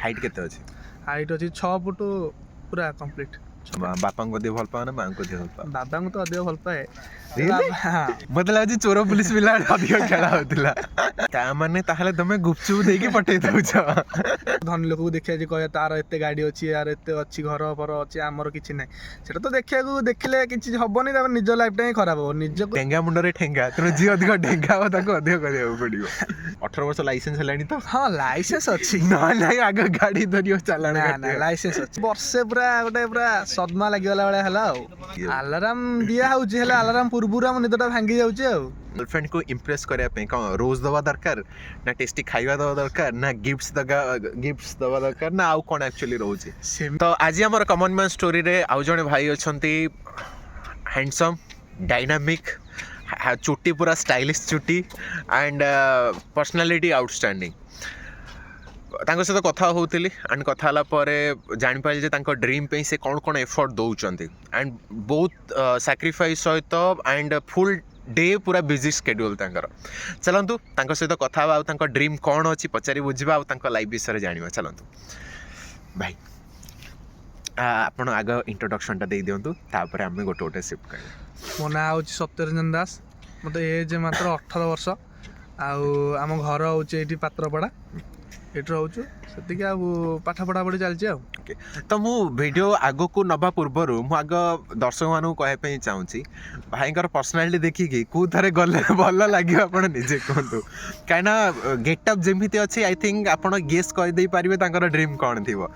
Height केते अछि? Height अछि 6 फुट पूरा कंप्लीट। बापा को दिए भल पाओ ना मां को दिए भल पाओ? बाबा को तो अधिक भल पाए। Really? मतलब आज चोर पुलिस पिला अधिक खेला होतिला ता माने ताहले तमे गुपचुप देकी पठे दउछ। धनी लोक को देखिया जे कहे तार एते गाड़ी अछि यार एते अछि घर पर अछि हमर किछि नै सेटा तो देखिया देखिले किछि हबनी त निज लाइफ टाइम खराब हो निज को टेंगा मुंडरे ठेंगा तेनो जी अधिक ढेंगा हो ताको अधिक करिया पड़ियो। 18 वर्ष लाइसेंस हलानी तो? हां लाइसेंस अछि ना ना आगे गाड़ी धरियो चालान ना करते ना लाइसेंस अछि वर्षे पूरा गोटे पूरा सदमा लागि गला वाला हला अलार्म दिया होउछि हला अलार्म पूर्वुरा हम निदटा भांगी जाउछि आ गर्लफ्रेंड को इम्प्रेस करिया पे कौन रोज दवा दरकार ना टेस्टी खाइबा दवा दरकार ना गिफ्ट्स दवा दरकार ना आउ कोन एक्चुअली रहउछि? तो आज हमर कॉमन मैन स्टोरी रे आउ जने भाई अछंती हैंडसम डायनामिक चुट्टी पूरा स्टाइलिश चुट्टी एंड पर्सनालिटी आउटस्टैंडिंग तांको सहित कथा होउतिली एंड कथा हला परे जानि पाइल जे तांको ड्रीम पे से कोन कोन एफर्ट दउचंती एंड बहुत सैक्रिफाइस सहित एंड फुल डे पूरा बिजी स्केड्यूल तांकर। चलंतु तांको सहित कथा आ तांको ड्रीम कोन अछि पचारि बुझिबा आ तांको लाइफ विषय जानिबा। चलंतु भाई आपण आग इंट्रोडक्शन टा दे दियंतु तापर हम गोटे गोटे शिफ्ट करिया। मो ना होछि सत्यरंजन दास मते एज मात्र 18 वर्ष आउ आम घर होछि एठी पात्रपड़ा एठी रहउछु सेतिके आ पाठ पढ़ा पढ़ी चलछि आ ओके तो मु वीडियो आगो को नबा पूर्वरु मु आग दर्शक मानु कहे पे चाहूची भाईकर पर्सनालिटी देखि कि को थरे गले भल लागि आपण निजे कोंतु काइना गेटअप जेमिति अछि आई थिंक आपण गेस कर दे पारिबे तांकर ड्रीम कोन थिबो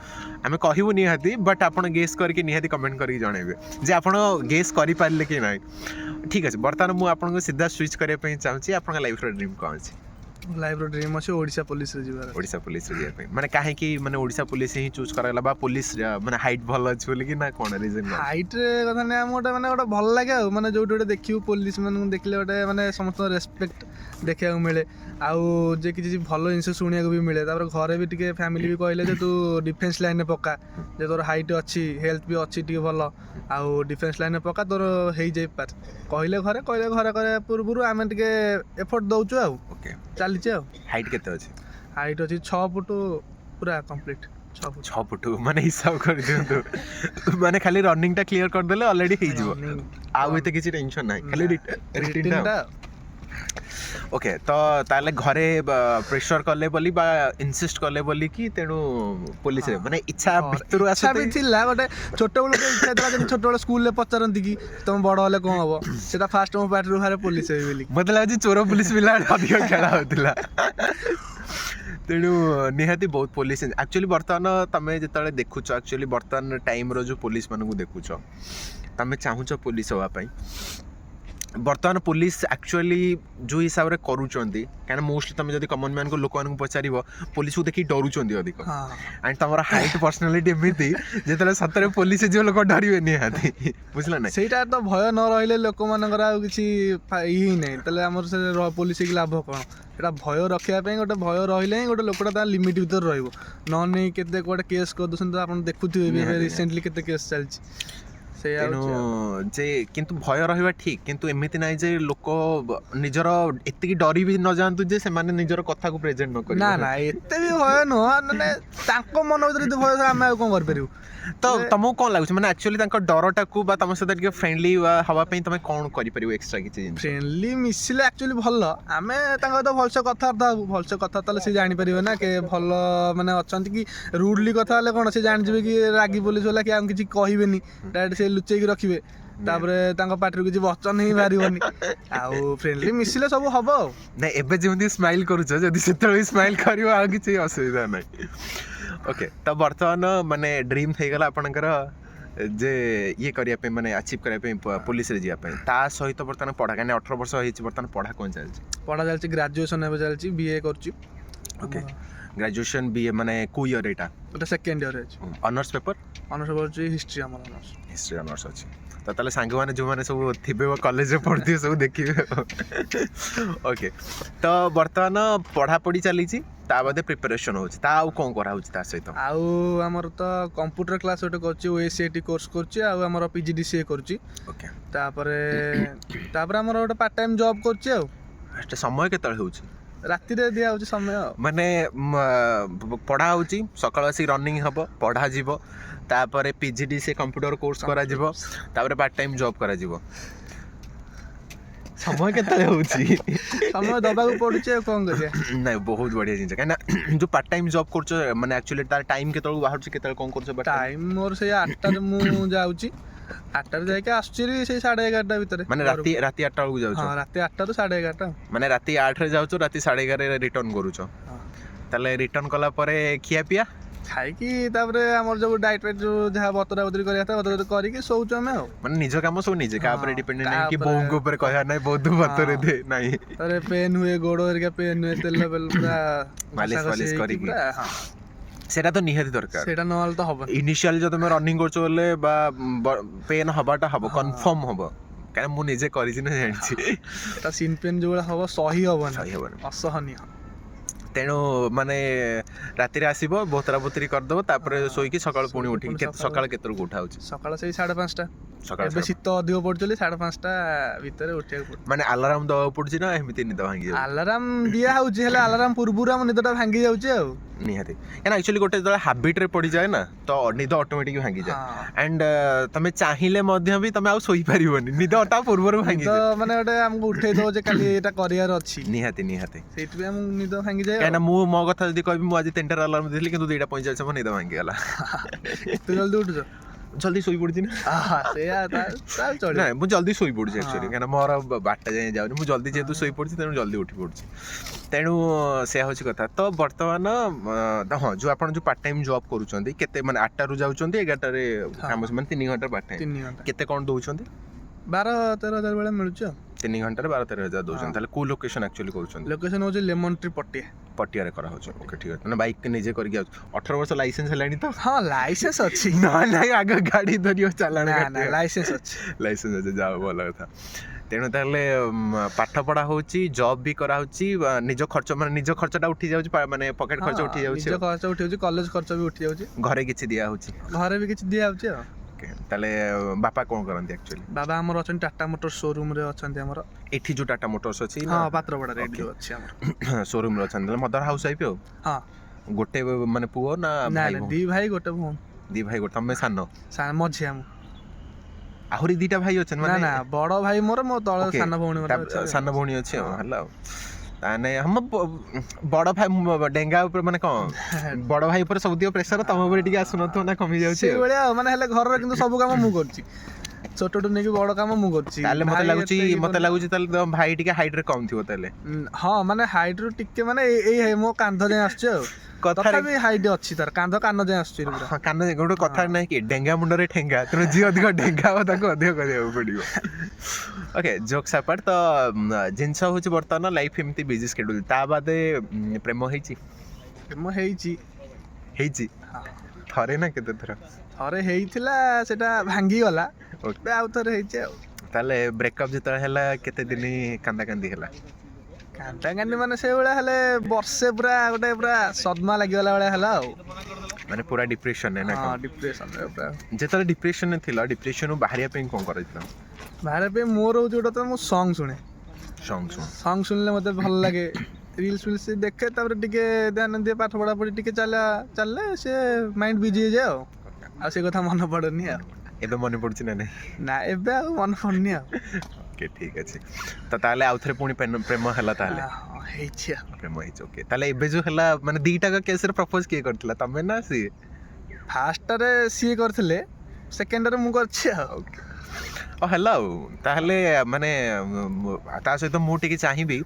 हमें कहिबु निहाती बट आपण गेस करके निहाती कमेंट करके जणेबे जे आपण गेस करि पारले कि नै। ठीक अछि वर्तमान मु आपण को सीधा स्विच करे पे चाहूची आपण लाइफ रो ड्रीम कोन अछि? लाइफ रो ड्रीम अछि ओडिसा पुलिस रे जीवार। ओडिसा पुलिस रे जीवा माने काहे कि माने ओडिसा पुलिस ही चूज करला बा पुलिस माने हाइट भल अछि बोली कि ना कोन रीजन? हाइट रे कथा नै हम ओटा माने ओटा भल लागे आ माने जोट ओटे देखियो पुलिस माने देखले ओटे माने समस्त रेस्पेक्ट देखिया को मिले आउ जे किछि भलो जिंस सुनिया को भी मिले तापर घरे भी टिके फैमिली भी कहले जे तू डिफेंस लाइन में पक्का जे तोर हाइट अछि हेल्थ भी अछि टिके भलो आउ डिफेंस लाइन में पक्का तोर हेई जाय पार कहले घरे करे पूर्वरु आमे टिके एफर्ट दउछु आ ओके चली छ। हाइट केते अछि? हाइट अछि 6 फुट पूरा कंप्लीट 6 फुट माने हिसाब कर दियंतु माने खाली रनिंग टा क्लियर कर देले ऑलरेडी हे जिवो आ एते किछि टेंशन नै खाली रिटर्न टा। ओके तो ताले घरे प्रेशर करले बोली बा इंसिस्ट करले बोली कि तेनु पुलिस रे माने इच्छा भितरु आसे भी थिला गोटे छोट बेलु इच्छा थला जे छोट बेलु स्कूल ले पचरंती कि तुम बड़ होले कोन हबो सेटा फास्ट मो पार्ट रु हारे पुलिस हे बोली मतलब आज चोर पुलिस मिला अधिक खेला होतिला तेणु निहाती बहुत पुलिस एक्चुअली बर्तमान तमें जिते देखुच एक्चुअली बर्तमान टाइम रो जो पुलिस मानू देखुच तमें चाहूच पुलिस हाँपाई बर्तमान पुलिस एक्चुअली जो हिसाब से करूँगी क्या मोस्टली तुम जब कमन मैन को लोक पचार पुलिस को देखिए डरुंच अधिक एंड तुम हाइट पर्सनालीटी एमती जो सतरे पुलिस जो लोक डरवे निहाती बुझल ना सेटा तो भय न रहिले लोक मानकर आ किछि ही नै तले हमर से पुलिस के लाभ कोन एटा भय रखिया पे गोटे भय रहिले गोटे लोकटा ता लिमिट भीतर रहइबो न नै केते कोटे केस कर दसन तो आपण देखुथिबे रिसेंटली केते केस चलछि तेणु जे किंतु भय रहा ठीक किंतु एमती ना जे लोक निजर एति डरी भी न जानतु जे से माने निजर कथा को प्रेजेंट न करी ना ना एते भी भय न माने ताको मन भीतर जे भय हम कोन कर परिबो तो तुमको कौन लगुच माने एक्चुअली तांको डरटा को बा तम सहित के फ्रेंडली हवा पे तमे कोन करि परिबो एक्स्ट्रा किछि फ्रेंडली मिसिले एक्चुअली भलो आमे तांको तो भलसे कथा तले से जानि परिबो ना के भलो माने अछंती कि रूडली कथा ले कोन से जानि जेबे कि रागी पुलिस वाला कि हम किछि कहिबेनी डायरेक्ट से लुचै कि रखिबे तापरे तांको पार्टी किछि वचन ही मारिबोनी आउ फ्रेंडली मिसिले सब हबो नै एबे जेमती स्माइल करूछ जदी सेतळे स्माइल करियो आ किछि असुविधा नै। ओके तो बर्तमान माने ड्रीम थे गला आपनकर जे ये करिया पे माने अचीव करिया पे पुलिस रे जिया पे ता सहित बर्तमान पढ़ा काने 18 वर्ष होइछि बर्तमान पढ़ा कोन चलछि? पढ़ा चलछि ग्रेजुएशन एबे चलछि बीए करछि। ओके ग्रेजुएशन बीए माने को ईयर एटा? ओटा सेकंड ईयर अछि। ऑनर्स पेपर अछि हिस्ट्री हमर हिस्ट्री ऑनर्स अछि तो ताले सांग माने जो माने सब थिबे कॉलेज रे पढ़थि सब देखिबे। ओके तो बर्तमान पढ़ा पढ़ी चलीछि ता बादे प्रिपरेशन होछि ता आउ कोन करा होछि ता सहित आउ हमर तो कंप्यूटर क्लास ओटे करछि ओएसीटी कोर्स करछि आउ हमर पीजीडीसीए करछि। ओके तापरे हमर ओटे पार्ट टाइम जॉब करछि आउ एटा समय केतळ होछि? ରାତିରେ ଦିଆହଉଛି ସମୟ ଆଉ। ମାନେ ପଢ଼ା ହେଉଛି ସକାଳୁ ଆସିକି ରନିଂ ହେବ ପଢ଼ାଯିବ ତାପରେ PGDCA କମ୍ପ୍ୟୁଟର କୋର୍ସ କରାଯିବ ତାପରେ ପାର୍ଟ ଟାଇମ୍ ଜବ୍ କରାଯିବ ସମୟ କେତେବେଳେ ହେଉଛି ସମୟ ଦବାକୁ ପଡୁଛି ଆଉ କଣ କରିବା। ନାଇଁ ବହୁତ ବଢ଼ିଆ ଜିନିଷ କାହିଁକିନା ଯେଉଁ ପାର୍ଟ ଟାଇମ୍ ଜବ୍ କରୁଛ ମାନେ ଆକ୍ଚୁଆଲି ତାର ଟାଇମ୍ କେତେବେଳକୁ ବାହାରୁଛି କେତେବେଳେ କ'ଣ କରୁଛ ଟାଇମ୍ ମୋର ସେଇ 8ଟାରେ ମୁଁ ଯାଉଛି 8ଟାରେ ଯାଇକି ଆସୁଛି ସେଇ 11:30 ଭିତରେ ମାନେ ରାତି 8ଟା ବେଳକୁ ଯାଉଛ ହଁ ରାତି 8ଟାରୁ 11:30 ମାନେ ରାତି 8ରେ ଯାଉଛ ରାତି 11:30ରେ ରିଟର୍ନ କରୁଛ ତାହେଲେ ରିଟର୍ନ କଲା ପରେ ଖିଆ ପିଆ ଖାଇକି ତାପରେ ଆମର ଯୋଉ ଡାଏଟ୍ ଫାଇଟ୍ ଯୋଉ ଯାହା ବତରା ବତରି କରିବା କଥା ବତରା ବତରି କରିକି ଶୋଉଛୁ ଆମେ ଆଉ। ମାନେ ନିଜ କାମ ସବୁ ନିଜେ କାହା ଉପରେ ଡିପେଣ୍ଡେଣ୍ଟ ନାହିଁ କି ତାପରେ- ବୋଉଙ୍କ ଉପରେ କହିବା ନାହିଁ ବହୁତ ବତରେ ଦେ ନାହିଁ ତାପରେ ପେନ୍ ହୁଏ ଗୋଡ଼ ହେରିକା ପେନ୍ ହୁଏ ତେଲ ପୁରା ମାଲିସ୍ ଘଷା ଘଷି ଫାଲିସ୍ ହେଇକି କରିକି। ପୁରା ହଁ ସେଟା ତ ନିହାତି ଦରକାର ସେଇଟା ନହେଲେ ତ ହବନି। ଇନିशिয়ালি ଯଦି ତମେ ରନିଂ କରୁଛ ବୋଲେ ବା ପେନ୍ ହବାଟା ହବ ହଁ। କନଫର୍ମ ହବ କାରଣ ମୁଁ ନିଜେ କରିଛି ନା ଜାଣିଛି এটা ସିନ୍ ପେନ୍ ଯୋଉଭଳିଆ ହବ ସହି ହବନି ସହି ହବନି ଅସହନୀୟ। ତେଣୁ ମାନେ ରାତିରେ ଆସିବ ବୋତରା ବୋତରି କରିଦେବ ତାପରେ ହଁ। ଶୋଇକି ସକାଳୁ ପୁଣି ଶୋଇକି ଉଠିକି ପୁଣି ସକାଳୁ- ସକାଳ କେତେବେଳକୁ ଉଠା ହଉଛି ସକାଳ ସେଇ 5:30 ସକାଳ ଏବେ ଶୀତ ଅଧିକ ପଡୁଛି 5:30 ଭିତରେ ଉଠିବାକୁ ପଡୁଛି। ମାନେ ଆଲାରାମ ଦେବାକୁ ପଡୁଛି ନା ଏମିତି ନିଦ ଭାଙ୍ଗି ଯାଉଛି ଆଲାରାମ ଦିଆ ହଉଛି ହେଲେ ଆଲାରାମ ପୂର୍ବରୁ ଆମ ନିଦଟା ଭାଙ୍ଗି ଯାଉଛି ଆଉ। ନିହାତି କାହିଁକିନା ଆକ୍ଚୁଆଲି ଗୋଟେ ଯେତେବେଳେ ହାବିଟ୍ରେ ପଡ଼ିଯାଏ ନା ତ ନିଦ ଅଟୋମେଟିକ୍ ଭାଙ୍ଗିଯାଏ ହଁ। ଆଣ୍ଡ ତମେ ଚାହିଁଲେ ମଧ୍ୟ ବି ତମେ ଆଉ ଶୋଇପାରିବନି ନିଦ ତା ପୂର୍ବରୁ ନିଦ ଭାଙ୍ଗିଯାଏ ମାନେ ଗୋଟେ ଆମକୁ ଉଠେଇ ଦବ ଯେ କାଲି ଏଇଟା କରିବାର ଅଛି ନିହାତି ନିହାତି ସେଇଥିପାଇଁ ଆମକୁ ନିଦ ଭାଙ୍ଗିଯାଏ ଆଉ। କାହିଁକିନା ମୁଁ ମୋ କଥା ଯଦି କହିବି ମୁଁ ଆଜି 3ଟାରେ ଆଲାର୍ମ ଦେଇଥିଲି କିନ୍ତୁ 2:45 ମୋ ନିଦ ଭାଙ୍ଗିଗଲା ଏତେ ଜଲ୍ଦି ଉଠୁଛ? ଜଲ୍ଦି ଶୋଇପଡୁଛି ନା ସେଇଆ ତାହେଲେ ଚଳିବ। ନାଇଁ ମୁଁ ଜଲ୍ଦି ଶୋଇପଡୁଛି ହଁ। ଆକ୍ଚୁଆଲି କାହିଁକିନା ମୋର 12ଟା ଯାଏଁ ଯାଉନି ମୁଁ ଜଲ୍ଦି ଯେହେତୁ ଶୋଇପଡୁଛି ତେଣୁ ଜଲ୍ଦି ଉଠି ପଡୁଛି ତେଣୁ ସେୟା ହେଉଛି କଥା ତ ବର୍ତ୍ତମାନ ହଁ ଯେଉଁ ଆପଣ ଯେଉଁ ପାର୍ଟ ଟାଇମ୍ ଜବ୍ କରୁଛନ୍ତି କେତେ ମାନେ 8ଟାରୁ ଯାଉଛନ୍ତି 11ଟାରେ କାମ ମାନେ 3 ଘଣ୍ଟା ପାର୍ଟ ଟାଇମ୍ 3 ଘଣ୍ଟା କେତେ କ'ଣ ଦଉଛନ୍ତି 12-13 ହଜାର ଭଳିଆ ମିଳୁଛି ଆଉ। 3 ଘଣ୍ଟାରେ 12-13 ହଜାର ଦଉଛନ୍ତି ହଁ। ତାହେଲେ କୋଉ ଲୋକେସନ୍ ଆକ୍ଚୁଆଲି କରୁଛନ୍ତି ଲୋକେସନ ହଉଛି ଲେମନ ଟ୍ରି ପଟିଆ। ପଟିଆରେ କରାହେଉଛି ଓକେ ଠିକ୍ ଅଛି ମାନେ ବାଇକ୍ ନିଜେ କରିକି ଆସୁଛି 18 ବର୍ଷ ଲାଇସେନ୍ସ ହେଲାଣି ତ ହଁ ଲାଇସେନ୍ସ ଅଛି। ନାଇଁ ଆଗ ଗାଡ଼ି ଧରିବ ଚାଲାଣ ନା କାଟିବ ଲାଇସେନ୍ସ ଅଛି। ଲାଇସେନ୍ସ ଅଛି ଯାଅ ଭଲ କଥା ତେଣୁ ତାହେଲେ ପାଠ ପଢ଼ା ହେଉଛି ଜବ୍ ବି କରାହେଉଛି ନିଜ ଖର୍ଚ୍ଚ ମାନେ ନିଜ ଖର୍ଚ୍ଚଟା ଉଠି ଯାଉଛି ମାନେ ପକେଟ୍ ଖର୍ଚ୍ଚ ଉଠି ଯାଉଛି ନିଜ ଆଉ। ଖର୍ଚ୍ଚ ଉଠି ଯାଉଛି କଲେଜ ଖର୍ଚ୍ଚ ବି ଉଠି ଯାଉଛି ଘରେ କିଛି ଦିଆହେଉଛି ଘରେ ବି କିଛି ଦିଆଯାଉଛି ଆଉ। ଓକେ ତାହେଲେ ବାପା କ'ଣ କରନ୍ତି ଆକ୍ଚୁଆଲି ବାବା ଆମର ଅଛନ୍ତି ଟାଟା ମୋଟର ସୋରୁମରେ ଅଛନ୍ତି ଆମର। ଏଠି ଯେଉଁ ଟାଟା ମୋଟର୍ସ ଅଛି ହଁ ପାତ୍ରପଡ଼ାରେ ଏଠି Okay. ଯୋଉ ଅଛି ଆମର। ସୋରୁମ୍ରେ ଅଛନ୍ତି ତାହେଲେ ମଦର ହାଉସ୍ ୱାଇଫ୍ ଆଉ ହଁ ଗୋଟେ ମାନେ ପୁଅ ନା ନାଇଁ ଭାଇ ନାଇଁ ଭଉଣୀ 2 ଭାଇ ଗୋଟେ ଭଉଣୀ। 2 ଭାଇ ଗୋଟେ ତମେ ସାନ ମଝିଆ ମୁଁ। ଆହୁରି 2ଟା ଭାଇ ଅଛନ୍ତି ନା ମାନେ ନା ବଡ ଭାଇ ମୋର ମୋ ତଳେ Okay, ସାନ ଭଉଣୀ ମାନେ ଅଛି। ସାନ ଭଉଣୀ ଅଛି ଆଉ ହେଲା ଆଉ ତାହେଲେ ଆମ ବଡ଼ ଭାଇ ଡେଙ୍ଗା ଉପରେ ମାନେ କ'ଣ ବଡ଼ ଭାଇ ଉପରେ ସବୁତିକ ପ୍ରେସର ତମ ଉପରେ ଟିକେ ଆସୁନଥିବ ନା କମି ଯାଉଛି ଆଉ ସେଇଭଳିଆ ଆଉ ମାନେ ହେଲେ ଘରର କିନ୍ତୁ ସବୁ କାମ ମୁଁ କରୁଛି ଛୋଟଠୁ ନେଇକି ବଡ କାମ ମୁଁ କରୁଛି। ତାହେଲେ ଭାଇ ଏତେ ଇଏ ମତେ କରୁନି। ଲାଗୁଛି ତାହେଲେ ତମ ଭାଇ ଟିକେ ହାଇଟ୍ରେ କମ୍ ଥିବ ତାହେଲେ ହଁ ମାନେ ହାଇଟ୍ ରୁ ଟିକେ ମାନେ ଏଇ ମୋ କାନ୍ଧ ଯାଏଁ ଆସୁଛି ଆଉ କଥାରେ ତଥାପି ହାଇଟ୍ ଅଛି ତାର କାନ୍ଧ କାନ ଯାଏଁ ଆସୁଛି ପୁରା। ହଁ କାନ ଗୋଟେ କଥା ନାହିଁ କି ଡେଙ୍ଗା ମୁଣ୍ଡରେ ଠେଙ୍ଗା ତେଣୁ ଯିଏ ଅଧିକ ଡେଙ୍ଗା ହବ ତାକୁ ଅଧିକ କରିବାକୁ ପଡ଼ିବ ଓକେ ଜୋକ୍ସ ଆପାର୍ଟ ତ ଜିନିଷ ହେଉଛି ବର୍ତ୍ତମାନ ଲାଇଫ୍ ଏମିତି ବିଜି ସ୍କେଡ୍ୟୁଲ୍ ତା ବାଦେ ପ୍ରେମ ହେଇଛି ମୁଁ ହେଇଛି ହଁ। ଥରେ ନା କେତେ ଥର ଥରେ ହେଇଥିଲା ସେଟା ଭାଙ୍ଗିଗଲା Okay. ଏବେ ଆଉ ଥରେ ହେଇଛି ଆଉ। ତାହେଲେ ବ୍ରେକଅପ୍ ଯେତେବେଳେ ହେଲା କେତେ ଦିନ କାନ୍ଦା କାନ୍ଦି ହେଲା କାନ୍ଦା କାନ୍ଦି ମାନେ ସେଇଭଳିଆ ହେଲେ ବର୍ଷେ ପୁରା ଗୋଟେ ପୁରା ସଦମା ଲାଗିଗଲା ଭଳିଆ ହେଲା ଆଉ। ମାନେ ପୁରା ଡିପ୍ରେସନରେ ନା ହଁ କ'ଣ ଡିପ୍ରେସନରେ ପୁରା ଯେତେବେଳେ ଡିପ୍ରେସନରେ ଥିଲ ଡିପ୍ରେସନରୁ ବାହାରିବା ପାଇଁ କ'ଣ କରିଥିଲ ବାହାରେ ପାଇଁ ମୋର ହଉଛି ଗୋଟେ ତ ମୁଁ ସଙ୍ଗ ଶୁଣେ ସଙ୍ଗ ଶୁଣ ସଙ୍ଗ ଶୁଣିଲେ ମୋତେ ଭଲ ଲାଗେ ରିଲ୍ସ ଫିଲ୍ସ ଦେଖେ ତାପରେ ଟିକେ ଧ୍ୟାନ ଦିଏ ପାଠ ପଢ଼ାପଢ଼ି ଟିକେ ଚାଲିଲେ ସେ ମାଇଣ୍ଡ ବିଜି ହେଇଯାଏ ଆଉ ସେ କଥା ମନେ ପଡ଼େନି ଆଉ। ଏବେ ମନେ ପଡୁଛି ନା ନାଇଁ ନା ଏବେ ଆଉ ମନେ ପଡ଼ୁନି ଆଉ। ଓକେ ଠିକ୍ ଅଛି ତ ତାହେଲେ ଆଉଥରେ ପୁଣି ପ୍ରେମ ହେଲା ତାହେଲେ ହଁ ହେଇଛି ଆଉ। ପ୍ରେମ ହେଇଛି ଓକେ ତାହେଲେ ଏବେ ଯେଉଁ ହେଲା ମାନେ ଦିଟାକ କେସ୍ରେ ପ୍ରପୋଜ କିଏ କରିଥିଲା ତମେ ନା ସିଏ ଫାର୍ଷ୍ଟରେ ସିଏ କରିଥିଲେ ସେକେଣ୍ଡରେ ମୁଁ କରିଛି ଆଉ। ହେଲା ଆଉ ତାହେଲେ ମାନେ ତା ସହିତ ମୁଁ ଟିକେ ଚାହିଁବି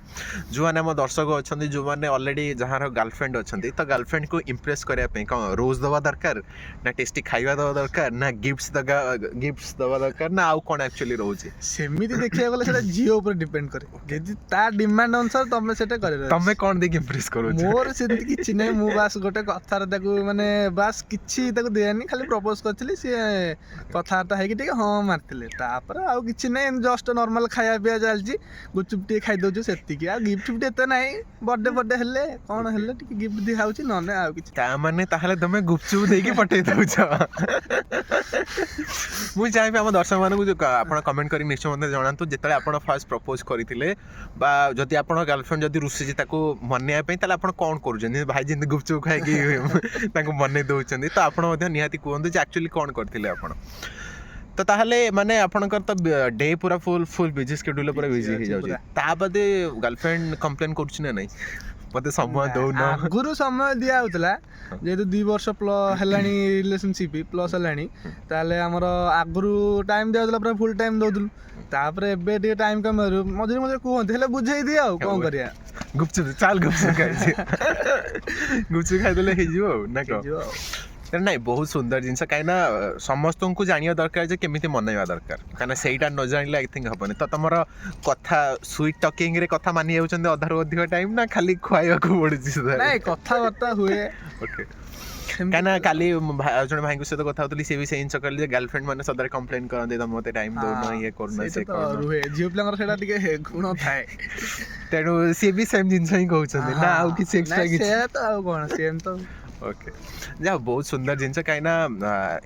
ଯେଉଁମାନେ ଆମ ଦର୍ଶକ ଅଛନ୍ତି ଯେଉଁମାନେ ଅଲରେଡ଼ି ଯାହାର ଗାର୍ଲଫ୍ରେଣ୍ଡ ଅଛନ୍ତି ତ ଗାର୍ଲଫ୍ରେଣ୍ଡକୁ ଇମ୍ପ୍ରେସ୍ କରିବା ପାଇଁ କ'ଣ ରୋଜ୍ ଦେବା ଦରକାର ନା ଟେଷ୍ଟି ଖାଇବା ଦେବା ଦରକାର ନା ଗିଫ୍ଟସ୍ ଦେବା ଦରକାର ନା ଆଉ କ'ଣ ଆକ୍ଚୁଆଲି ରହୁଛି ସେମିତି ଦେଖିବାକୁ ଗଲେ ସେଟା ଝିଅ ଉପରେ ଡିପେଣ୍ଡ କରେ ଯଦି ତା ଡିମାଣ୍ଡ ଅନୁସାରେ ତମେ ସେଟା କରିବ। ତମେ କ'ଣ ଦେଇକି ଇମ୍ପ୍ରେସ୍ କରୁଛ ମୋର ସେମିତି କିଛି ନାହିଁ ମୁଁ ବାସ୍ ଗୋଟେ କଥାରେ ତାକୁ ମାନେ ବାସ୍ କିଛି ତାକୁ ଦିଏନି ଖାଲି ପ୍ରପୋଜ କରିଥିଲି ସିଏ କଥାବାର୍ତ୍ତା ହେଇକି ଟିକେ ହଁ ମାରିଥିଲେ ତାପରେ ଆଉ କିଛି ନାହିଁ, ଏମିତି ଜଷ୍ଟ ନର୍ମାଲ ଖାଇବା ପିଇବା ଚାଲିଛି, ଗୁପଚୁପ ଟିକେ ଖାଇଦେଉଛୁ ସେତିକି, ଆଉ ଗିଫ୍ଟ ଫିଫ୍ଟ ଏତେ ନାହିଁ। ବର୍ଥଡେ ହେଲେ କ'ଣ ହେଲେ ଟିକେ ଗିଫ୍ଟ ଦିଆହେଉଛି, ନହେଲେ ଆଉ କିଛି। ତାମାନେ ତାହେଲେ ତମେ ଗୁପଚୁପ ଦେଇକି ପଠେଇ ଦଉଛ। ମୁଁ ଚାହିଁବି ଆମ ଦର୍ଶକମାନଙ୍କୁ ଆପଣ କମେଣ୍ଟ କରି ନିଶ୍ଚୟ ମୋତେ ଜଣାନ୍ତୁ, ଯେତେବେଳେ ଆପଣ ଫାର୍ଷ୍ଟ ପ୍ରପୋଜ କରିଥିଲେ ବା ଯଦି ଆପଣ ଗାର୍ଲଫ୍ରେଣ୍ଡ ଯଦି ରୁଷିଛି ତାକୁ ମନେଇବା ପାଇଁ, ତାହେଲେ ଆପଣ କ'ଣ କରୁଛନ୍ତି? ଭାଇ ଯେମିତି ଗୁପଚୁପ ଖାଇକି ତାଙ୍କୁ ମନେଇ ଦେଉଛନ୍ତି, ତ ଆପଣ ମଧ୍ୟ ନିହାତି କୁହନ୍ତୁ ଯେ ଆକ୍ଚୁଆଲି କ'ଣ କରିଥିଲେ ଆପଣ। ତ ତାହେଲେ ମାନେ ଆପଣଙ୍କର ତ ଡେ ପୁରା ଫୁଲ୍ ବିଜି ସ୍କେଡ୍ୟୁଲ ପୁରା ବିଜି ହେଇଯାଉଛି, ତା ବାଦେ ଗାର୍ଲଫ୍ରେଣ୍ଡ କମ୍ପ୍ଲେନ୍ କରୁଛି ନା ନାହିଁ ମୋତେ ସମୟ ଦଉନ? ଆଗରୁ ସମୟ ଦିଆ ହଉଥିଲା, ଯେହେତୁ 2 ବର୍ଷ ହେଲାଣି ରିଲେସନସିପ୍ ପ୍ଲସ୍ ହେଲାଣି, ତାହେଲେ ଆମର ଆଗରୁ ଟାଇମ୍ ଦିଆହେଉଥିଲା, ପୁରା ଫୁଲ୍ ଟାଇମ୍ ଦେଉଥିଲୁ। ତାପରେ ଏବେ ଟିକେ ଟାଇମ୍ କମିବାରୁ ମଝିରେ ମଝିରେ କୁହନ୍ତି, ହେଲେ ବୁଝେଇ ଦିଏ ଆଉ କ'ଣ କରିବା। ଗୁପଚୁପ ଚାଲ ଗୁପଚୁପ ଖାଇଛି, ଗୁପଚୁପ ଖାଇଦେଲେ ହେଇଯିବ ଆଉ ନା କ'ଣ? ନାଇଁ ବହୁତ ସୁନ୍ଦର ଜିନିଷ, କାହିଁକିନା ସମସ୍ତଙ୍କୁ ଜାଣିବା ଦରକାର ଯେ କେମିତି ମନେଇବା ଦରକାର, କାହିଁକିନା ସେଇଟା ନ ଜାଣିଲେ ଆଇ ଥିଙ୍କ ହବନି। ତ ତମର କଥା ସୁଇଟ୍ ଟକିଂରେ କଥା ମାନି ଯାଉଛନ୍ତି ଅଧାରୁ ଅଧିକ ଟାଇମ୍, ନା ଖାଲି ଖୁଆଇବାକୁ ପଡୁଛି? ନାଇଁ କଥାବାର୍ତ୍ତା ହୁଏ। ଓକେ, କାହିଁକିନା କାଲି ଜଣେ ଭାଇଙ୍କ ସହିତ କଥା ହଉଥିଲି, ସିଏ ବି ସେଇ ଜିନିଷ କହିଲେ ଯେ ଗାର୍ଲଫ୍ରେଣ୍ଡ ମାନେ ସଦାବେଳେ କମ୍ପ୍ଲେନ୍ କରନ୍ତି ତମେ ମୋତେ ଟାଇମ୍ ଦଉନ, ଇଏ କରୁନ, ସେ କରୁନ। ରୁହେ, ଝିଅ ପିଲାଙ୍କର ସେଇଟା ଟିକେ ଗୁଣ ଥାଏ, ତେଣୁ ସିଏ ବି ସେମ୍ ଜିନିଷ ହିଁ କହୁଛନ୍ତି ନା ଆଉ କିଛି ଏକ୍ସଟ୍ରା କିଛି? ତ ଆଉ କ'ଣ ସେମ୍ ତ। ଓକେ, ଯାହା ବହୁତ ସୁନ୍ଦର ଜିନିଷ, କାହିଁକିନା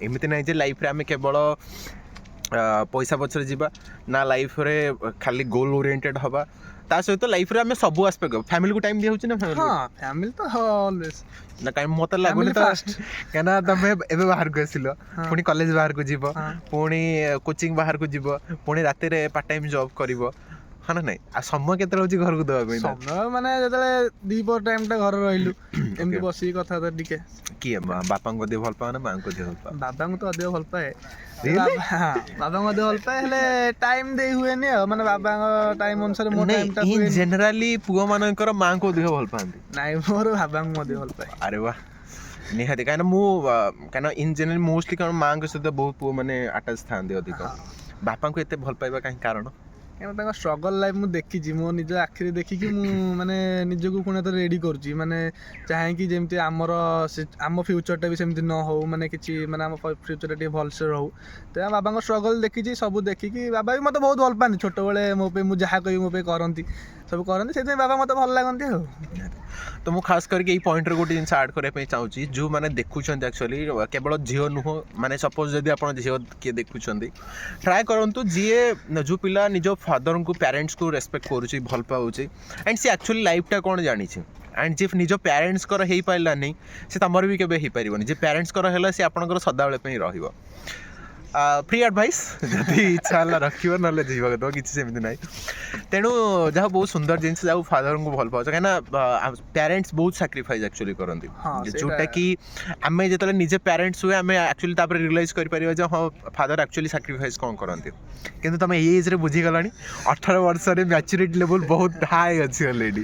ଏମିତି ନାହିଁ ଯେ ଲାଇଫ୍ରେ ଆମେ କେବଳ ପଇସା ପଛରେ ଯିବା, ନା ଲାଇଫ୍ରେ ଖାଲି ଗୋଲ୍ ଓରିଏଣ୍ଟେଡ୍ ହବା, ତା ସହିତ ଲାଇଫ୍ରେ ଆମେ ସବୁ ଆସ୍ପେକ୍ଟ ଫ୍ୟାମିଲିକୁ ଟାଇମ୍ ଦିଆହେଉଛି ନା? ଫ୍ୟାମିଲି ତ ଅଲୱେଜ୍ ନା, କାହିଁ ମୋତେ ଲାଗୁନି ତ, କାହିଁକିନା ତମେ ଏବେ ବାହାରକୁ ଆସିଲ, ପୁଣି କଲେଜ ବାହାରକୁ ଯିବ, ପୁଣି କୋଚିଂ ବାହାରକୁ ଯିବ, ପୁଣି ରାତିରେ ପାର୍ଟ ଟାଇମ୍ ଜବ୍ କରିବ, ହଁ ନା ନାଇଁ? ଆଉ ସମୟ କେତେବେଳେ ହେଉଛି ଘରକୁ ଦେବା ପାଇଁ? ସମୟ ମାନେ ଯେତେବେଳେ ଦ୍ୱିପହର ଟାଇମ୍ଟା ଘରେ ରହିଲୁ, ଏମିତି ବସିକି କଥାବାର୍ତ୍ତା ଟିକେ। କିଏ ବାପାଙ୍କୁ ଅଧିକ ଭଲ ପାଅ ନା ମାଆଙ୍କୁ ଅଧିକ ଭଲ ପାଅ? ବାବାଙ୍କୁ ତ ଅଧିକ ଭଲ ପାଏ, ବାବାଙ୍କୁ ଅଧିକ ଭଲ ପାଏ, ହେଲେ ଟାଇମ୍ ଦେଇ ହୁଏନି ଆଉ, ମାନେ ବାବାଙ୍କ ଟାଇମ୍ ଅନୁସାରେ ମୋ ଟାଇମ୍ଟା ହୁଏନି। ଜେନେରାଲି ପୁଅମାନଙ୍କର ମାଆଙ୍କୁ ଅଧିକ ଭଲ ପାଆନ୍ତି? ନାଇଁ, ମୋର ବାବାଙ୍କୁ ଅଧିକ ଭଲ ପାଏ। ଆରେ ବା, ନିହାତି, କାହିଁକିନା କାହିଁକିନା ଇନ୍ ଜେନେରାଲ ମୋଷ୍ଟଲି କାରଣ ମାଆଙ୍କ ସହିତ ବହୁତ ପୁଅ ମାନେ ଆଟାଚ୍ ଥାଆନ୍ତି ଅଧିକ, ବାପାଙ୍କୁ ଏତେ ଭଲ ପାଇବା କାହିଁ କାରଣ? କାହିଁକିନା ତାଙ୍କ ଷ୍ଟ୍ରଗଲ୍ ଲାଇଫ୍ ମୁଁ ଦେଖିଛି, ମୋ ନିଜ ଆଖିରେ ଦେଖିକି ମୁଁ ମାନେ ନିଜକୁ ପୁଣି ଏତେ ରେଡ଼ି କରୁଛି, ମାନେ ଚାହେଁକି ଯେମିତି ଆମ ଫ୍ୟୁଚର୍ଟା ବି ସେମିତି ନ ହଉ, ମାନେ କିଛି ମାନେ ଆମ ଫ୍ୟୁଚର୍ଟା ଟିକେ ଭଲସେ ରହୁ। ତ ବାବାଙ୍କ ଷ୍ଟ୍ରଗଲ୍ ଦେଖିଛି, ସବୁ ଦେଖିକି ବାବା ବି ମୋତେ ବହୁତ ଭଲ ପାଆନ୍ତି, ଛୋଟବେଳେ ମୋ ପାଇଁ ମୁଁ ଯାହା କହିବି ମୋ ପାଇଁ କରନ୍ତି, ସବୁ କରନ୍ତି, ସେଥିପାଇଁ ବାବା ମୋତେ ଭଲ ଲାଗନ୍ତି ଆଉ। ତ ମୁଁ ଖାସ୍ କରିକି ଏଇ ପଏଣ୍ଟରେ ଗୋଟେ ଜିନିଷ ଆଡ଼୍ କରିବା ପାଇଁ ଚାହୁଁଛି, ଯେଉଁମାନେ ଦେଖୁଛନ୍ତି ଆକ୍ଚୁଆଲି କେବଳ ଝିଅ ନୁହଁ, ମାନେ ସପୋଜ୍ ଯଦି ଆପଣ ଝିଅ କିଏ ଦେଖୁଛନ୍ତି, ଟ୍ରାଏ କରନ୍ତୁ ଯିଏ ଯେଉଁ ପିଲା ନିଜ ଫାଦରଙ୍କୁ ପ୍ୟାରେଣ୍ଟସ୍କୁ ରେସ୍ପେକ୍ଟ କରୁଛି, ଭଲ ପାଉଛି, ଆଣ୍ଡ ସେ ଆକ୍ଚୁଆଲି ଲାଇଫ୍ଟା କ'ଣ ଜାଣିଛି, ଆଣ୍ଡ ଯିଏ ନିଜ ପ୍ୟାରେଣ୍ଟସ୍ଙ୍କର ହେଇପାରିଲାନି, ସେ ତମର ବି କେବେ ହେଇପାରିବନି, ଯେ ପ୍ୟାରେଣ୍ଟସ୍ଙ୍କର ହେଲା ସେ ଆପଣଙ୍କର ସଦାବେଳେ ପାଇଁ ରହିବ। ଫ୍ରି ଆଡ଼ଭାଇସ୍, ଯଦି ଇଚ୍ଛା ହେଲା ରଖିବ, ନହେଲେ ଯିବାକୁ ଦେବ, କିଛି ସେମିତି ନାହିଁ। ତେଣୁ ଯାହା ବହୁତ ସୁନ୍ଦର ଜିନିଷ, ଯାହା ଫାଦରଙ୍କୁ ଭଲ ପାଉଛ, କାହିଁକିନା ପ୍ୟାରେଣ୍ଟସ୍ ବହୁତ ସାକ୍ରିଫାଇସ୍ ଆକ୍ଚୁଆଲି କରନ୍ତି, ଯେଉଁଟାକି ଆମେ ଯେତେବେଳେ ନିଜେ ପ୍ୟାରେଣ୍ଟସ୍ ହୁଏ ଆମେ ଆକ୍ଚୁଆଲି ତାପରେ ରିୟଲାଇଜ୍ କରିପାରିବା ଯେ ହଁ ଫାଦର ଆକ୍ଚୁଆଲି ସାକ୍ରିଫାଇସ୍ କ'ଣ କରନ୍ତି। କିନ୍ତୁ ତୁମେ ଏଇ ଏଜ୍ରେ ବୁଝିଗଲାଣି, 18 ବର୍ଷରେ ମ୍ୟାଚୁରିଟି ଲେଭେଲ୍ ବହୁତ ହାଇ ଅଛି ଅଲରେଡ଼ି,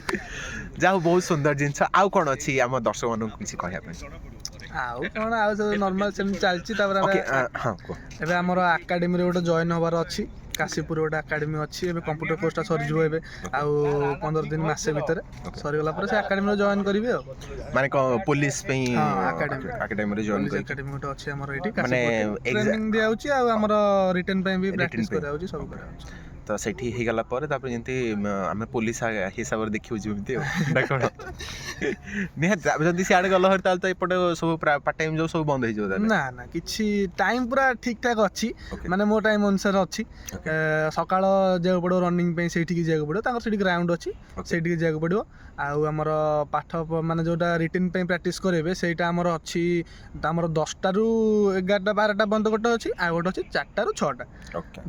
ଯାହା ବହୁତ ସୁନ୍ଦର ଜିନିଷ। ଆଉ କ'ଣ ଅଛି ଆମ ଦର୍ଶକମାନଙ୍କୁ କିଛି କହିବା ପାଇଁ? ଆଉ କ'ଣ, ଆଉ ସବୁ ନର୍ମାଲ ସେମିତି ଚାଲିଛି। ତାପରେ ଏବେ ଆମର ଆକାଡେମୀରେ ଗୋଟେ ଜଏନ୍ ହେବାର ଅଛି, କାଶୀପୁର ଗୋଟେ ଆକାଡେମୀ ଅଛି, ଏବେ କମ୍ପ୍ୟୁଟର କୋର୍ସଟା ସରିଯିବ ଏବେ, ଆଉ 15 ଦିନ ମାସେ ଭିତରେ ସରିଗଲା ପରେ ସେ ଆକାଡେମୀରେ ଜଏନ୍ କରିବି ଆଉ। ମାନେ କ'ଣ ପୋଲିସ ପାଇଁ ଆକାଡେମୀରେ ଜଏନ୍ କରିବି? ଆକାଡେମୀ ଗୋଟେ ଅଛି ଆମର ଏଇଠି, ଟ୍ରେନିଂ ଦିଆଯାଉଛି, ଆଉ ଆମର ରିଟେନ୍ ପାଇଁ ବି ପ୍ରାକ୍ଟିସ୍ କରାଯାଉଛି, ସବୁ କରାଯାଉଛି। ତ ସେଇଠି ହେଇଗଲା ପରେ ତାପରେ ଯେମିତି ଆମେ ପୋଲିସ ହିସାବରେ ଦେଖିବୁ ଯେମିତି ଆଉ, ନା କ'ଣ? ନିହାତି ଯଦି ସିଆଡ଼େ ଗଲ ହେରି ତାହେଲେ ତ ଏପଟେ ସବୁ ପାର୍ଟ ଟାଇମ୍ ଜବ୍ ସବୁ ବନ୍ଦ ହେଇଯିବ? ନା ନା, କିଛି ଟାଇମ୍ ପୁରା ଠିକ୍ ଠାକ୍ ଅଛି, ମାନେ ମୋ ଟାଇମ୍ ଅନୁସାରେ ଅଛି। ସକାଳ ଯିବାକୁ ପଡ଼ିବ ରନିଂ ପାଇଁ, ସେଇଠିକି ଯିବାକୁ ପଡ଼ିବ, ତାଙ୍କର ସେଇଠି ଗ୍ରାଉଣ୍ଡ ଅଛି, ସେଇଠିକି ଯିବାକୁ ପଡ଼ିବ। ଆଉ ଆମର ପାଠ ମାନେ ଯେଉଁଟା ରିଟିନ୍ ପାଇଁ ପ୍ରାକ୍ଟିସ୍ କରିବେ, ସେଇଟା ଆମର ଅଛି, ଆମର 10ଟାରୁ 11ଟା 12ଟା ପର୍ଯ୍ୟନ୍ତ ଗୋଟେ ଅଛି, ଆଉ ଗୋଟେ ଅଛି 4ଟାରୁ 6ଟା,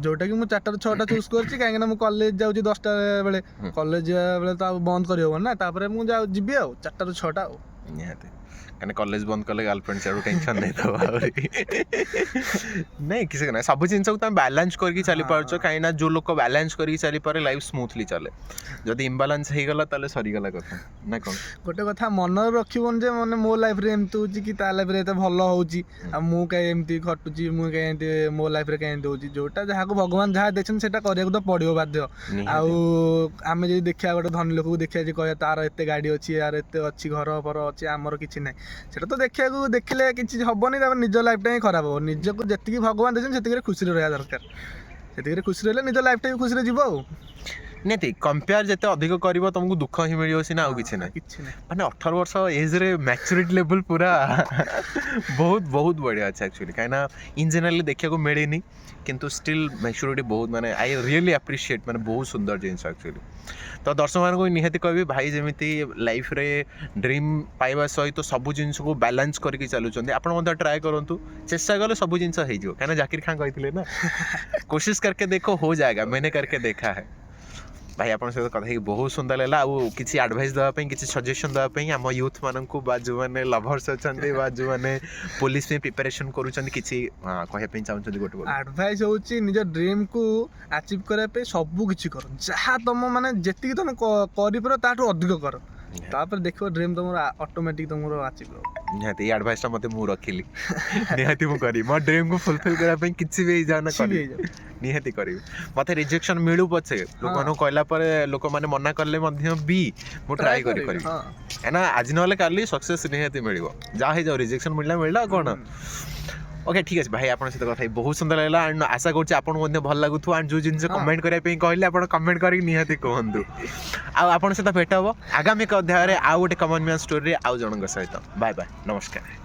ଯେଉଁଟାକି ମୁଁ 4ଟାରୁ 6ଟା ଚୁଜ୍ କରିଛି, କାହିଁକିନା ମୁଁ କଲେଜ ଯାଉଛି 10ଟା ବେଳେ, କଲେଜ ଯିବା ବେଳେ ତ ଆଉ ବନ୍ଦ କରିହେବନି ନା, ତାପରେ ମୁଁ ଯିବି ଆଉ 4ଟାରୁ 6ଟା ଆଉ। ନିହାତି, କାହିଁକିନା କଲେଜ ବନ୍ଦ କଲେ ଗାର୍ଲଫ୍ରେଣ୍ଡ ସିଆଡ଼ୁ ଟେନସନ୍ ନେଇଥିବ ଆହୁରି। ନାଇଁ କିଛି ନାହିଁ, ସବୁ ଜିନିଷକୁ ତୁମେ ବାଲାନ୍ସ କରିକି ଚାଲିପାରୁଛ, କାହିଁକିନା ଯେଉଁ ଲୋକ ବାଲାନ୍ସ କରିକି ଚାଲିପାରେ ଲାଇଫ୍ ସ୍ମୁଥଲି ଚାଲେ, ଯଦି ଇମ୍ବାଲାନ୍ସ ହେଇଗଲା ତାହେଲେ ସରିଗଲା କଥା, ନା କ'ଣ? ଗୋଟେ କଥା ମନରେ ରଖିବନି ଯେ ମାନେ ମୋ ଲାଇଫ୍ରେ ଏମିତି ହେଉଛି କି ତା ଲାଇଫ୍ରେ ଏତେ ଭଲ ହେଉଛି, ଆଉ ମୁଁ କାହିଁ ଏମିତି ଖଟୁଛି, ମୁଁ କାହିଁ ଏମିତି ମୋ ଲାଇଫ୍ରେ କାହିଁ ଏମିତି ହେଉଛି। ଯେଉଁଟା ଯାହାକୁ ଭଗବାନ ଯାହା ଦେଇଛନ୍ତି ସେଇଟା କରିବାକୁ ତ ପଡ଼ିବ ବାଧ୍ୟ। ଆଉ ଆମେ ଯଦି ଦେଖିବା ଗୋଟେ ଧନୀ ଲୋକକୁ ଦେଖିବା ଯେ କହିବା ତାର ଏତେ ଗାଡ଼ି ଅଛି, ୟାର ଏତେ ଅଛି, ଘର ଫର ଅଛି, ଆମର କିଛି ନାହିଁ, ସେଇଟା ତ ଦେଖିଲେ କିଛି ହବନି, ତାପରେ ନିଜ ଲାଇଫ୍ଟା ହିଁ ଖରାପ ହେବ। ନିଜକୁ ଯେତିକି ଭଗବାନ ଦେଇଛନ୍ତି ସେତିକିରେ ଖୁସିରେ ରହିବା ଦରକାର। ଏତିକିରେ ଖୁସି ରହିଲେ ନିଜ ଲାଇଫଟା ବି ଖୁସିରେ ଯିବ ଆଉ ନିହାତି କମ୍ପେୟାର ଯେତେ ଅଧିକ କରିବ ତମକୁ ଦୁଃଖ ହିଁ ମିଳିବ ସିନା ଆଉ କିଛି ନାହିଁ କିଛି ନାହିଁ ମାନେ 18 ବର୍ଷ ଏଜରେ ମ୍ୟାଚୁରିଟି ଲେଭେଲ ପୁରା ବହୁତ ବହୁତ ବଢ଼ିଆ ଅଛି ଆକ୍ଚୁଆଲି କାହିଁକିନା ଇନ୍ ଜେନେରାଲି ଦେଖିବାକୁ ମିଳେନି କିନ୍ତୁ ଷ୍ଟିଲ୍ ମ୍ୟାଚୁରିଟି ବହୁତ ମାନେ ଆଇ ରିଏଲି ଆପ୍ରିସିଏଟ୍ ମାନେ ବହୁତ ସୁନ୍ଦର ଜିନିଷ ଆକ୍ଚୁଆଲି ତ ଦର୍ଶକମାନଙ୍କୁ ନିହାତି କହିବି ଭାଇ ଯେମିତି ଲାଇଫରେ ଡ୍ରିମ୍ ପାଇବା ସହିତ ସବୁ ଜିନିଷକୁ ବାଲାନ୍ସ କରିକି ଚାଲୁଛନ୍ତି ଆପଣ ମଧ୍ୟ ଟ୍ରାଏ କରନ୍ତୁ ଚେଷ୍ଟା କଲେ ସବୁ ଜିନିଷ ହେଇଯିବ କାହିଁକିନା ଜାକିର ଖାଁ କହିଥିଲେ ନା କୋशिश करके देखो हो जाएगा मैंने करके देखा है भाई ଆପଣଙ୍କ ସହିତ କଥା ହେଇକି ବହୁତ ସୁନ୍ଦର ଲାଗିଲା ଆଉ କିଛି ଆଡ଼ଭାଇସ୍ ଦେବା ପାଇଁ କିଛି ସଜେସନ୍ ଦେବା ପାଇଁ ଆମ ୟୁଥ୍ ମାନଙ୍କୁ ବା ଯେଉଁମାନେ ଲଭର୍ସ ଅଛନ୍ତି ବା ଯେଉଁମାନେ ପୋଲିସ ପାଇଁ ପ୍ରିପାରେସନ୍ କରୁଛନ୍ତି କିଛି କହିବା ପାଇଁ ଚାହୁଁଛନ୍ତି ଗୋଟେ ଆଡଭାଇସ୍ ହେଉଛି ନିଜ ଡ୍ରିମ୍କୁ ଆଚିଭ୍ କରିବା ପାଇଁ ସବୁ କିଛି କର ଯାହା ତମ ମାନେ ଯେତିକି ତମେ କରିପାର ତାଠୁ ଅଧିକ କର ତାପରେ ଦେଖିବ ଡ୍ରିମ୍ ତମର ଅଟୋମେଟିକ୍ ତମର ଆଚିଭ୍ ହେବ ନିହାତି ଏଇ ଆଡ଼ଭାଇସ୍ଟା ମୋତେ ମୁଁ ରଖିଲି ନିହାତି ମୁଁ କରିବି ମୋ ଡ୍ରିମ୍କୁ ଫୁଲଫିଲ୍ କରିବା ପାଇଁ କିଛି ବି ହେଇଯାଉ ନା କରିବି ନିହାତି କରିବି ମୋତେ ରିଜେକ୍ସନ୍ ମିଳୁ ପଛେ ଲୋକମାନଙ୍କୁ କହିଲା ପରେ ଲୋକମାନେ ମନା କଲେ ମଧ୍ୟ ବି ମୁଁ ଟ୍ରାଏ କରିବି କାହିଁକିନା ଆଜି ନହେଲେ କାଲି ସକ୍ସେସ୍ ନିହାତି ମିଳିବ ଯାହା ହେଇଯାଉ ରିଜେକ୍ସନ୍ ମିଳିଲା ଆଉ କ'ଣ ଓକେ ଠିକ୍ ଅଛି ଭାଇ ଆପଣଙ୍କ ସହିତ କଥା ହେଇ ବହୁତ ସୁନ୍ଦର ଲାଗିଲା ଆଣ୍ଡ ଆଶା କରୁଛି ଆପଣଙ୍କୁ ମଧ୍ୟ ଭଲ ଲାଗୁଥିବ ଆଣ୍ଡ ଯେଉଁ ଜିନିଷ କମେଣ୍ଟ କରିବା ପାଇଁ କହିଲେ ଆପଣ କମେଣ୍ଟ କରିକି ନିହାତି କୁହନ୍ତୁ ଆଉ ଆପଣଙ୍କ ସହିତ ଭେଟ ହେବ ଆଗାମୀ ଏକ ଅଧ୍ୟାୟରେ ଆଉ ଗୋଟେ କମନ୍ ମ୍ୟାନ୍ ଷ୍ଟୋରିରେ ଆଉ ଜଣଙ୍କ ସହିତ ବାଏ ବାଏ ନମସ୍କାର